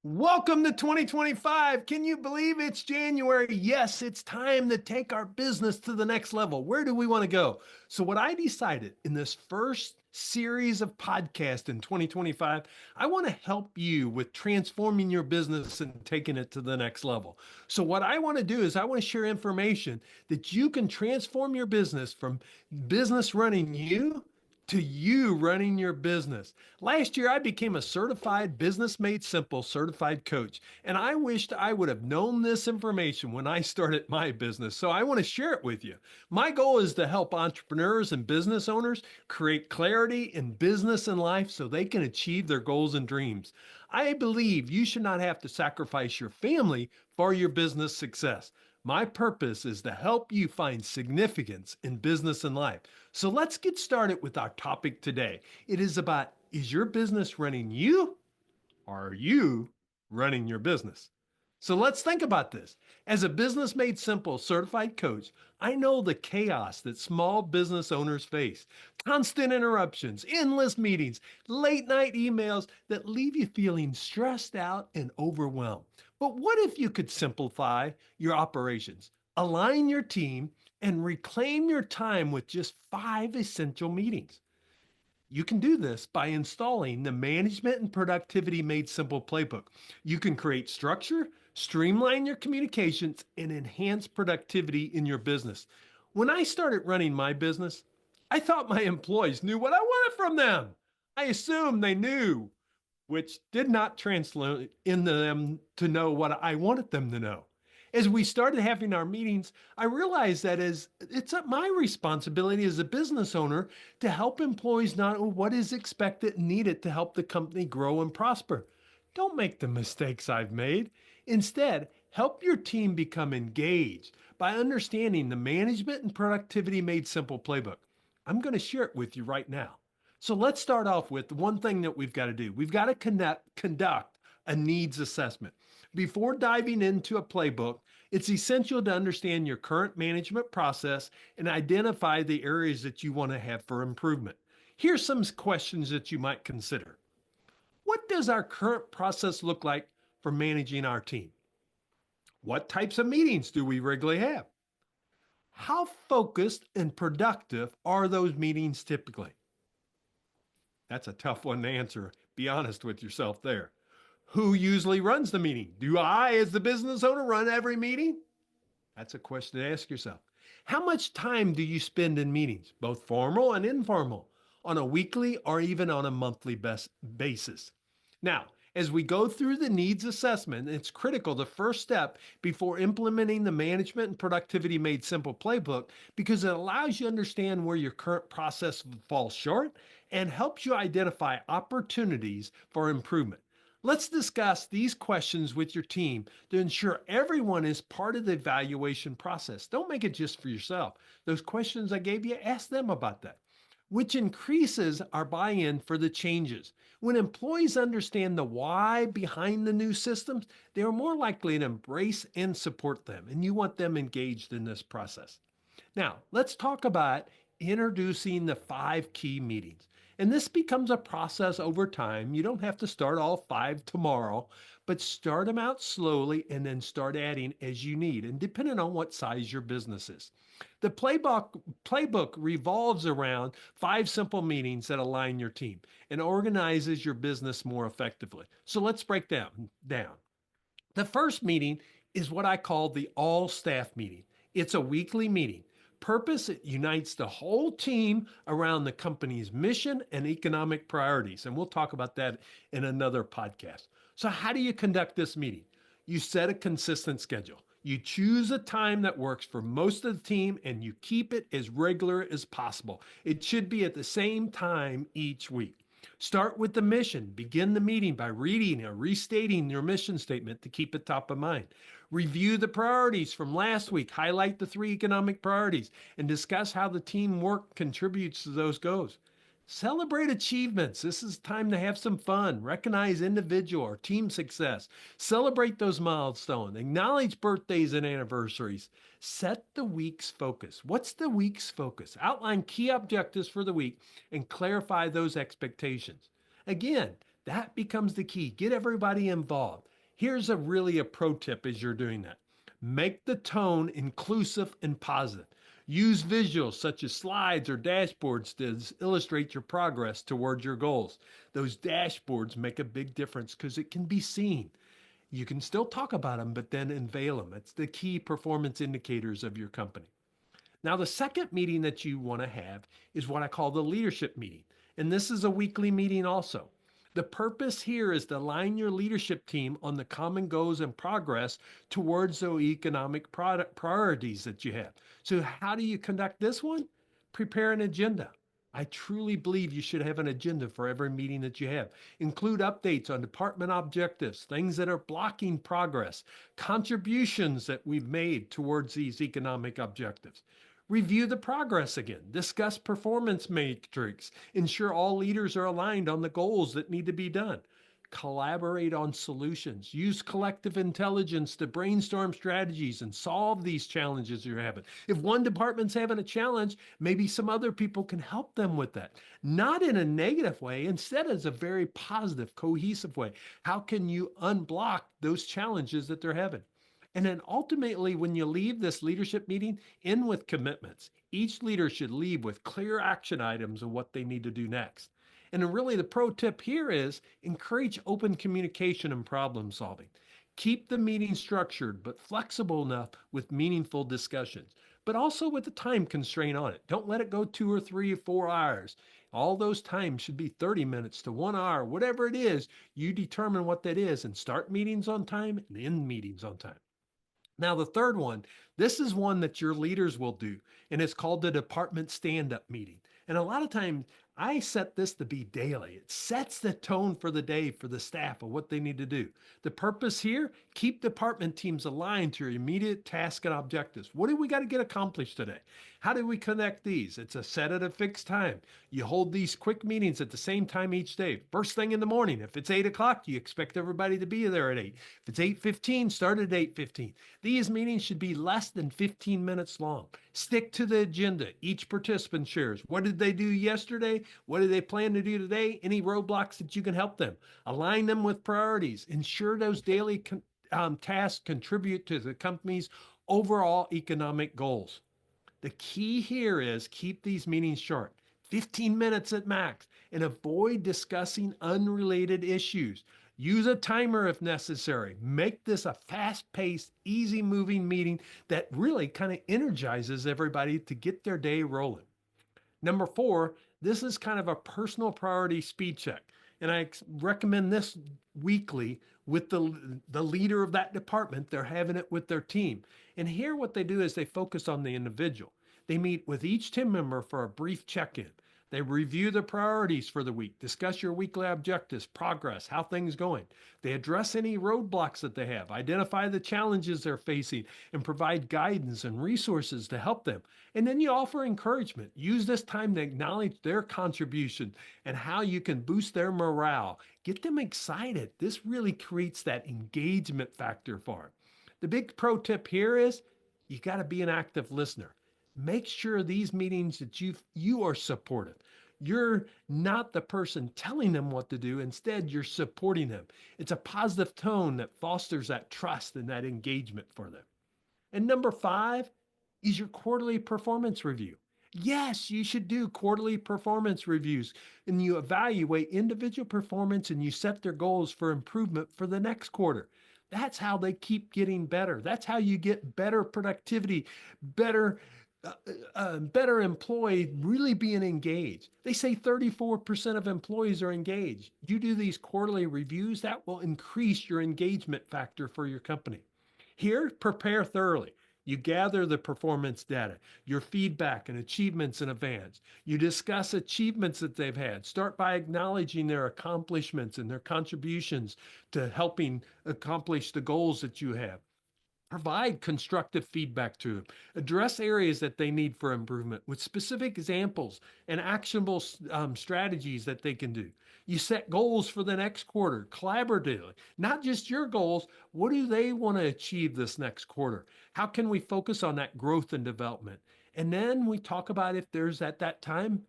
Welcome to 2025. Can you believe it's January? Yes, it's time to take our business to the next level. Where do we want to go? So, what I decided in this first series of podcasts in 2025, I want to help you with transforming your business and taking it to the next level. So, what I want to do is I want to share information that you can transform your business from business running you to you running your business. Last year, I became a certified Business Made Simple certified coach, and I wished I would have known this information when I started my business. So I want to share it with you. My goal is to help entrepreneurs and business owners create clarity in business and life so they can achieve their goals and dreams. I believe you should not have to sacrifice your family for your business success. My purpose is to help you find significance in business and life. So let's get started with our topic today. It is about, is your business running you, or are you running your business? So let's think about this. As a Business Made Simple certified coach, I know the chaos that small business owners face. Constant interruptions, endless meetings, late night emails that leave you feeling stressed out and overwhelmed. But what if you could simplify your operations, align your team, and reclaim your time with just 5 essential meetings? You can do this by installing the Management and Productivity Made Simple playbook. You can create structure, streamline your communications, and enhance productivity in your business. When I started running my business, I thought my employees knew what I wanted from them. I assumed they knew, which did not translate into them to know what I wanted them to know. As we started having our meetings, I realized that as it's my responsibility as a business owner to help employees know what is expected and needed to help the company grow and prosper. Don't make the mistakes I've made. Instead, help your team become engaged by understanding the Management and Productivity Made Simple playbook. I'm going to share it with you right now. So let's start off with the one thing that we've got to do. We've got to conduct a needs assessment. Before diving into a playbook, it's essential to understand your current management process and identify the areas that you want to have for improvement. Here's some questions that you might consider. What does our current process look like for managing our team? What types of meetings do we regularly have? How focused and productive are those meetings typically? That's a tough one to answer. Be honest with yourself there. Who usually runs the meeting? Do I, as the business owner, run every meeting? That's a question to ask yourself. How much time do you spend in meetings, both formal and informal, on a weekly or even on a monthly basis? Now, as we go through the needs assessment, it's critical the first step before implementing the Management and Productivity Made Simple playbook because it allows you to understand where your current process falls short and helps you identify opportunities for improvement. Let's discuss these questions with your team to ensure everyone is part of the evaluation process. Don't make it just for yourself. Those questions I gave you, ask them about that, which increases our buy-in for the changes. When employees understand the why behind the new systems, they are more likely to embrace and support them, and you want them engaged in this process. Now, let's talk about introducing the 5 key meetings. And this becomes a process over time. You don't have to start all 5 tomorrow, but start them out slowly and then start adding as you need, and depending on what size your business is. The playbook revolves around 5 simple meetings that align your team and organizes your business more effectively. So let's break down. The first meeting is what I call the all staff meeting. It's a weekly meeting. Purpose, it unites the whole team around the company's mission and economic priorities. And we'll talk about that in another podcast. So, how do you conduct this meeting? You set a consistent schedule. You choose a time that works for most of the team and you keep it as regular as possible. It should be at the same time each week. Start with the mission. Begin the meeting by reading or restating your mission statement to keep it top of mind. Review the priorities from last week. Highlight the 3 economic priorities and discuss how the teamwork contributes to those goals. Celebrate achievements. This is time to have some fun. Recognize individual or team success. Celebrate those milestones. Acknowledge birthdays and anniversaries. Set the week's focus. What's the week's focus? Outline key objectives for the week and clarify those expectations. Again, that becomes the key. Get everybody involved. Here's a pro tip as you're doing that. Make the tone inclusive and positive. Use visuals such as slides or dashboards to illustrate your progress towards your goals. Those dashboards make a big difference because it can be seen. You can still talk about them, but then unveil them. It's the key performance indicators of your company. Now, the second meeting that you want to have is what I call the leadership meeting. And this is a weekly meeting also. The purpose here is to align your leadership team on the common goals and progress towards the economic priorities that you have. So, how do you conduct this one? Prepare an agenda. I truly believe you should have an agenda for every meeting that you have. Include updates on department objectives, things that are blocking progress, contributions that we've made towards these economic objectives. Review the progress again, discuss performance matrix, ensure all leaders are aligned on the goals that need to be done. Collaborate on solutions. Use collective intelligence to brainstorm strategies and solve these challenges you're having. If one department's having a challenge, maybe some other people can help them with that. Not in a negative way, instead as a very positive, cohesive way. How can you unblock those challenges that they're having? And then ultimately, when you leave this leadership meeting, in with commitments. Each leader should leave with clear action items of what they need to do next. And really, the pro tip here is encourage open communication and problem solving. Keep the meeting structured, but flexible enough with meaningful discussions, but also with a time constraint on it. Don't let it go 2 or 3 or 4 hours. All those times should be 30 minutes to 1 hour, whatever it is. You determine what that is and start meetings on time and end meetings on time. Now, the third one, this is one that your leaders will do, and it's called the department stand-up meeting. And a lot of times I set this to be daily. It sets the tone for the day for the staff of what they need to do. The purpose here, keep department teams aligned to your immediate task and objectives. What do we got to get accomplished today? How do we connect these? It's a set at a fixed time. You hold these quick meetings at the same time each day. First thing in the morning, if it's 8 o'clock, you expect everybody to be there at 8. If it's 8:15, start at 8:15. These meetings should be less than 15 minutes long. Stick to the agenda. Each participant shares. What did they do yesterday? What do they plan to do today? Any roadblocks that you can help them? Align them with priorities. Ensure those daily tasks contribute to the company's overall economic goals. The key here is keep these meetings short, 15 minutes at max, and avoid discussing unrelated issues. Use a timer if necessary. Make this a fast-paced, easy-moving meeting that really kind of energizes everybody to get their day rolling. Number 4, this is kind of a personal priority speed check. And I recommend this weekly with the leader of that department. They're having it with their team. And here what they do is they focus on the individual. They meet with each team member for a brief check-in. They review the priorities for the week, discuss your weekly objectives, progress, how things going. They address any roadblocks that they have, identify the challenges they're facing, and provide guidance and resources to help them. And then you offer encouragement. Use this time to acknowledge their contribution and how you can boost their morale. Get them excited. This really creates that engagement factor for them. The big pro tip here is you got to be an active listener. Make sure these meetings that you are supportive. You're not the person telling them what to do. Instead, you're supporting them. It's a positive tone that fosters that trust and that engagement for them. And number 5 is your quarterly performance review. Yes, you should do quarterly performance reviews, and you evaluate individual performance and you set their goals for improvement for the next quarter. That's how they keep getting better. That's how you get better productivity, better employee really being engaged. They say 34% of employees are engaged. You do these quarterly reviews, that will increase your engagement factor for your company. Here, prepare thoroughly. You gather the performance data, your feedback and achievements in advance. You discuss achievements that they've had. Start by acknowledging their accomplishments and their contributions to helping accomplish the goals that you have. Provide constructive feedback to them. Address areas that they need for improvement with specific examples and actionable strategies that they can do. You set goals for the next quarter collaboratively, not just your goals. What do they want to achieve this next quarter? How can we focus on that growth and development? And then we talk about if there's at that time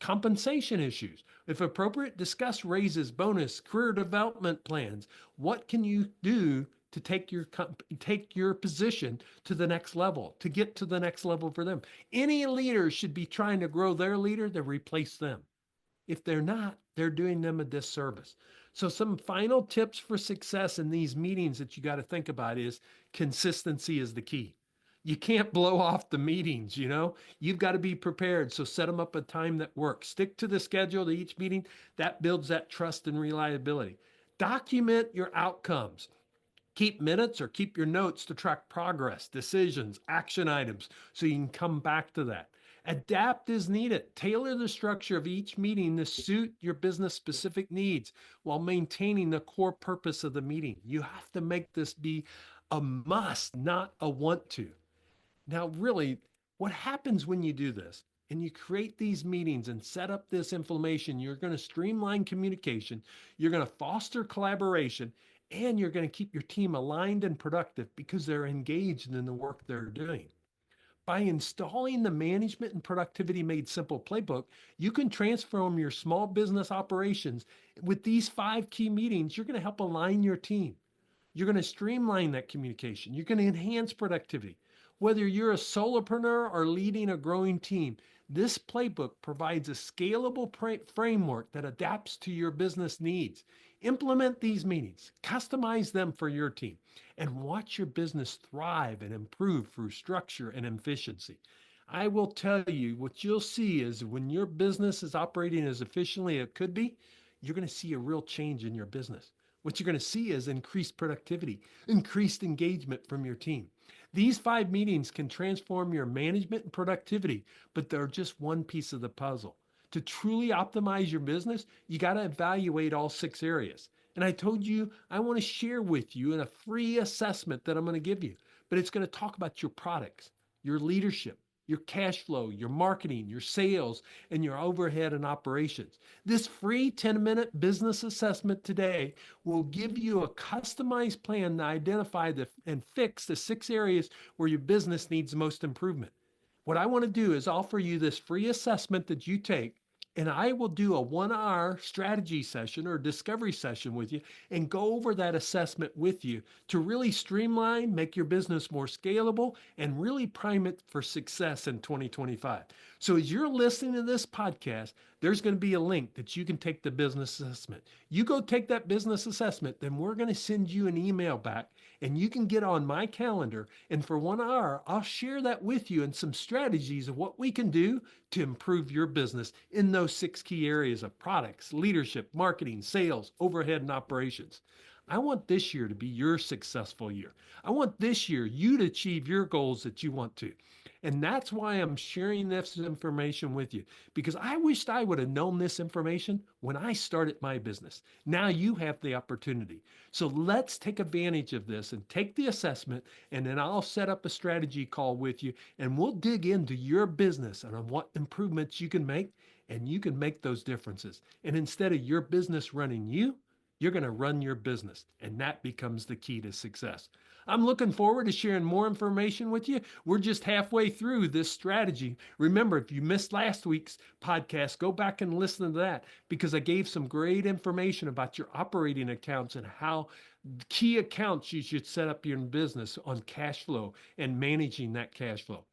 Compensation issues. If appropriate, discuss raises, bonus, career development plans. What can you do to take your position to the next level, to get to the next level for them? Any leader should be trying to grow their leader to replace them. If they're not, they're doing them a disservice. So some final tips for success in these meetings that you got to think about is consistency is the key. You can't blow off the meetings, you know? You've got to be prepared. So set them up a time that works. Stick to the schedule to each meeting. That builds that trust and reliability. Document your outcomes. Keep minutes or keep your notes to track progress, decisions, action items, so you can come back to that. Adapt as needed. Tailor the structure of each meeting to suit your business specific needs while maintaining the core purpose of the meeting. You have to make this be a must, not a want to. Now, really, what happens when you do this and you create these meetings and set up this inflammation, you're going to streamline communication, you're going to foster collaboration, and you're going to keep your team aligned and productive because they're engaged in the work they're doing. By installing the Management and Productivity Made Simple playbook, you can transform your small business operations. With these 5 key meetings, you're going to help align your team. You're going to streamline that communication. You're going to enhance productivity. Whether you're a solopreneur or leading a growing team, this playbook provides a scalable framework that adapts to your business needs. Implement these meetings, customize them for your team, and watch your business thrive and improve through structure and efficiency. I will tell you what you'll see is when your business is operating as efficiently as it could be, you're going to see a real change in your business. What you're going to see is increased productivity, increased engagement from your team. These 5 meetings can transform your management and productivity, but they're just one piece of the puzzle. To truly optimize your business, you got to evaluate all 6 areas. And I told you I want to share with you in a free assessment that I'm going to give you, but it's going to talk about your products, your leadership, your cash flow, your marketing, your sales, and your overhead and operations. This free 10-minute business assessment today will give you a customized plan to identify and fix the 6 areas where your business needs most improvement. What I want to do is offer you this free assessment that you take, and I will do a 1-hour strategy session or discovery session with you and go over that assessment with you to really streamline, make your business more scalable, and really prime it for success in 2025. So as you're listening to this podcast, there's going to be a link that you can take the business assessment. You go take that business assessment, then we're going to send you an email back and you can get on my calendar. And for 1 hour, I'll share that with you and some strategies of what we can do to improve your business in those 6 key areas of products, leadership, marketing, sales, overhead, and operations. I want this year to be your successful year. I want this year you to achieve your goals that you want to. And that's why I'm sharing this information with you, because I wished I would have known this information when I started my business. Now you have the opportunity. So let's take advantage of this and take the assessment, and then I'll set up a strategy call with you and we'll dig into your business and on what improvements you can make, and you can make those differences. And instead of your business running you, you're going to run your business, and that becomes the key to success. I'm looking forward to sharing more information with you. We're just halfway through this strategy. Remember, if you missed last week's podcast, go back and listen to that, because I gave some great information about your operating accounts and how key accounts you should set up your business on cash flow and managing that cash flow.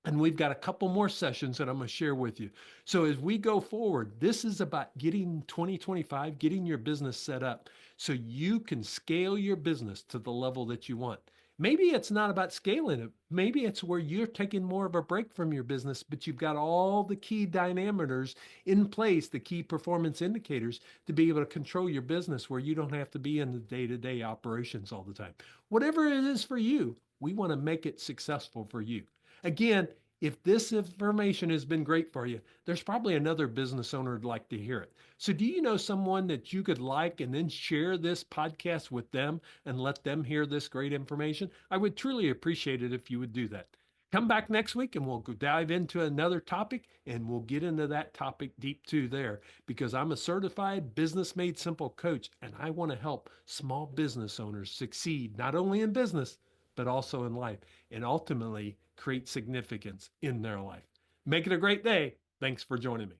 And we've got a couple more sessions that I'm going to share with you. So as we go forward, this is about getting 2025, getting your business set up so you can scale your business to the level that you want. Maybe it's not about scaling it. Maybe it's where you're taking more of a break from your business, but you've got all the key diameters in place, the key performance indicators to be able to control your business where you don't have to be in the day-to-day operations all the time. Whatever it is for you, we want to make it successful for you. Again, if this information has been great for you, there's probably another business owner who'd like to hear it. So do you know someone that you could like and then share this podcast with them and let them hear this great information? I would truly appreciate it if you would do that. Come back next week and we'll go dive into another topic, and we'll get into that topic deep too there, because I'm a certified Business Made Simple coach, and I want to help small business owners succeed not only in business, but also in life, and ultimately create significance in their life. Make it a great day. Thanks for joining me.